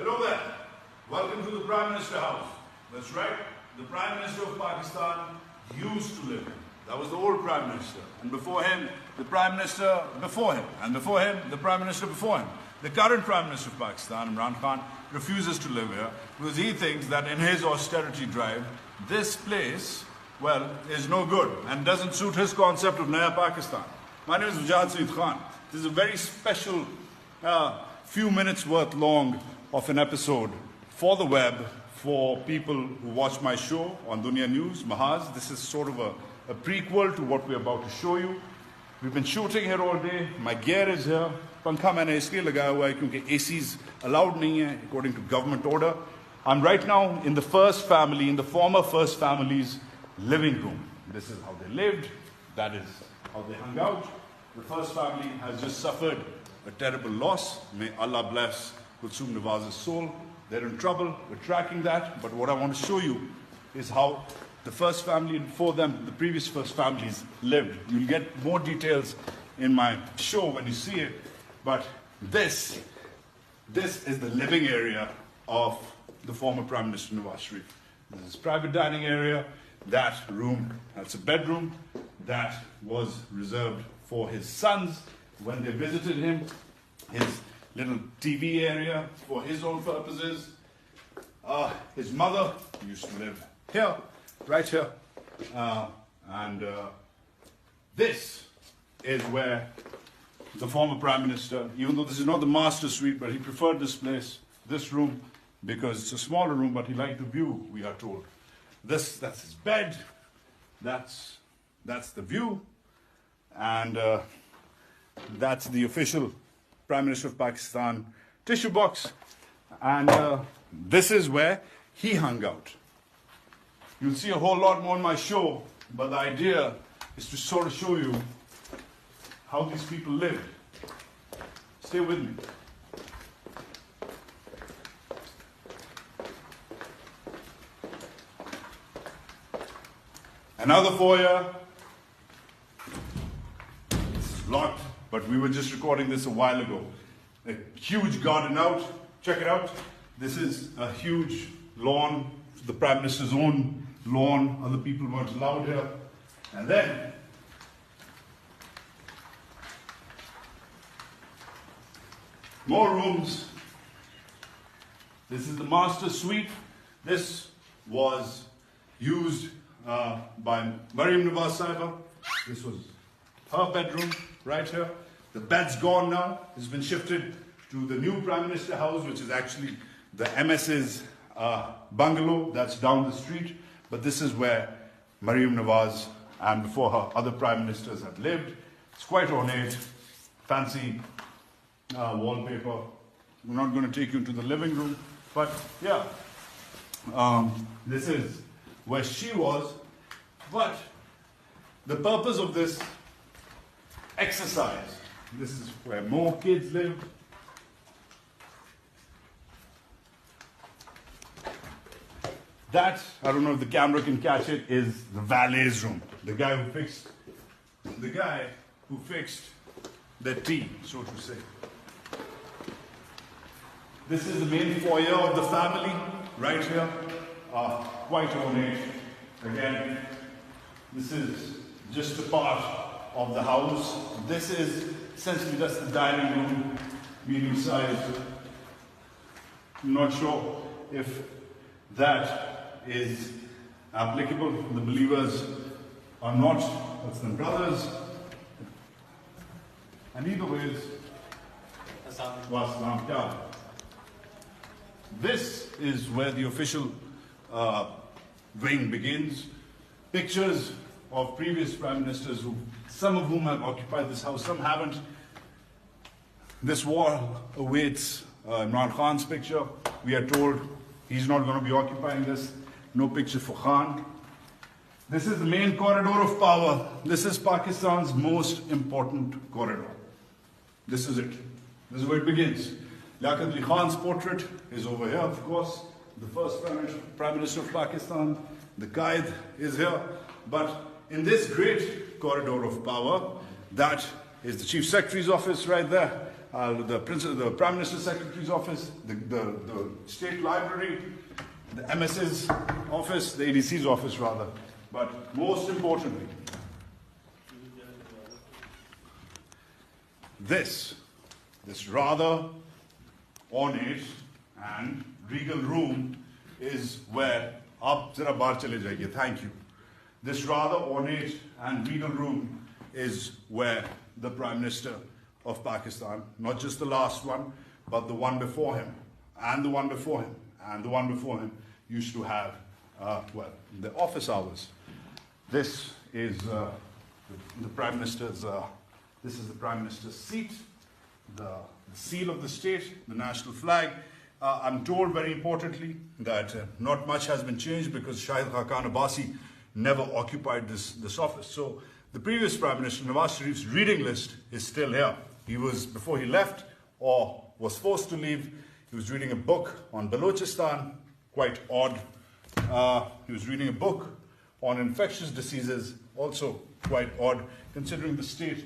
Hello there. Welcome to the Prime Minister House. That's right. The Prime Minister of Pakistan used to live here. That was the old Prime Minister. And before him, the Prime Minister before him. And before him, the Prime Minister before him. The current Prime Minister of Pakistan, Imran Khan, refuses to live here because he thinks that in his austerity drive, this place, well, is no good and doesn't suit his concept of Naya Pakistan. My name is Mujahid Saeed Khan. This is a very special few minutes worth long of an episode for the web, for people who watch my show on Dunya News, Mahaz. This is sort of a prequel to what we're about to show you. We've been shooting here all day. My gear is here. Pankha मैंने इसलिए लगाया हुआ है क्योंकि ACs allowed नहीं है according to government order. I'm right now in the first family, in the former first family's living room. This is how they lived. That is how they hung out. The first family has just suffered a terrible loss. May Allah bless Kulsum Nawaz's soul. They're in trouble. We're tracking that. But what I want to show you is how the first family and before them, the previous first families lived. You'll get more details in my show when you see it. But this is the living area of the former Prime Minister Nawaz Sharif. This is private dining area. That room, that's a bedroom that was reserved for his sons when they visited him. His little TV area for his own purposes. His mother used to live here, right here. This is where the former Prime Minister, even though this is not the master suite, but he preferred this place, this room, because it's a smaller room, but he liked the view, we are told. That's his bed, that's the view, and that's the official Prime Minister of Pakistan tissue box, and this is where he hung out. You'll see a whole lot more in my show, but the idea is to sort of show you how these people lived. Stay with me. Another foyer. This is locked, but we were just recording this a while ago. A huge garden out. Check it out. This is a huge lawn, the Prime Minister's own lawn. Other people weren't allowed here. And then more rooms. This is the master suite. This was used by Mariam Nawaz Sahiba. This was her bedroom right here. The bed's gone now. It's been shifted to the new Prime Minister house, which is actually the MS's bungalow that's down the street. But this is where Mariam Nawaz and before her other Prime Ministers had lived. It's quite ornate, fancy wallpaper. We're not going to take you into the living room, but yeah, this is where she was. But the purpose of this exercise, this is where more kids lived. That, I don't know if the camera can catch it, is the valet's room. The guy who fixed the tea, so to say. This is the main foyer of the family, right here. Quite ornate. Again, this is just a part of the house. This is essentially just the dining room, medium size. I'm not sure if that is applicable. The believers are not Muslim brothers. And either way, this is where the official wing begins. Pictures of previous Prime Ministers, some of whom have occupied this house, some haven't. This wall awaits Imran Khan's picture. We are told he's not going to be occupying this. No picture for Khan. This is the main corridor of power. This is Pakistan's most important corridor. This is it. This is where it begins. Liaquat Ali Khan's portrait is over here, of course. The first Prime Minister of Pakistan. The Qaid is here. But in this great corridor of power, that is the Chief Secretary's office right there. the Prime Minister's Secretary's office, the State Library, the MS's office, the ADC's office rather. But most importantly, this rather ornate and regal room is where आप जरा बाहर चले जाइए. Thank you. This rather ornate and regal room is where the Prime Minister of Pakistan, not just the last one, but the one before him, and the one before him, and the one before him, used to have, the office hours. This is the Prime Minister's. This is the Prime Minister's seat, the seal of the state, the national flag. I'm told very importantly that not much has been changed because Shahid Khaqan Abbasi never occupied this office. So the previous Prime Minister, Nawaz Sharif's reading list is still here. He was, before he left or was forced to leave, he was reading a book on Balochistan, quite odd. He was reading a book on infectious diseases, also quite odd, considering the state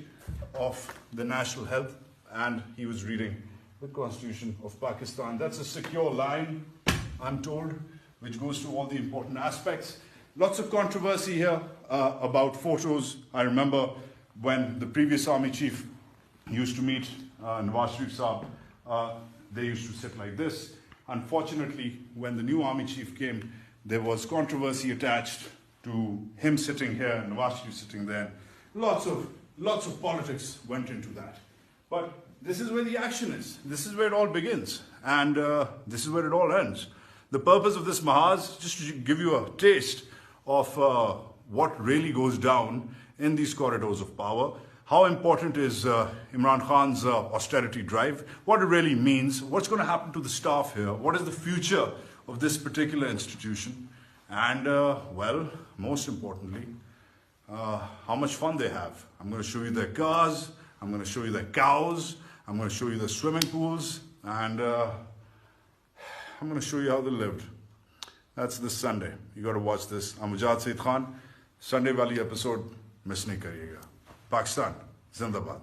of the national health, and he was reading the Constitution of Pakistan. That's a secure line, I'm told, which goes to all the important aspects. Lots of controversy here about photos. I remember when the previous army chief used to meet Nawaz Sharif Saab, they used to sit like this. Unfortunately, when the new army chief came, there was controversy attached to him sitting here, Nawaz Sharif sitting there. Lots of politics went into that. But this is where the action is. This is where it all begins. And this is where it all ends. The purpose of this Mahaz, just to give you a taste of what really goes down in these corridors of power, how important is Imran Khan's austerity drive, what it really means, what's going to happen to the staff here, what is the future of this particular institution, and, well, most importantly, how much fun they have. I'm going to show you their cars, I'm going to show you their cows, I'm going to show you their swimming pools, and I'm going to show you how they lived. That's this Sunday. You got to watch this. I'm Ajad Saeed Khan. Sunday wali episode miss nahi kariyega. Pakistan, Zindabad.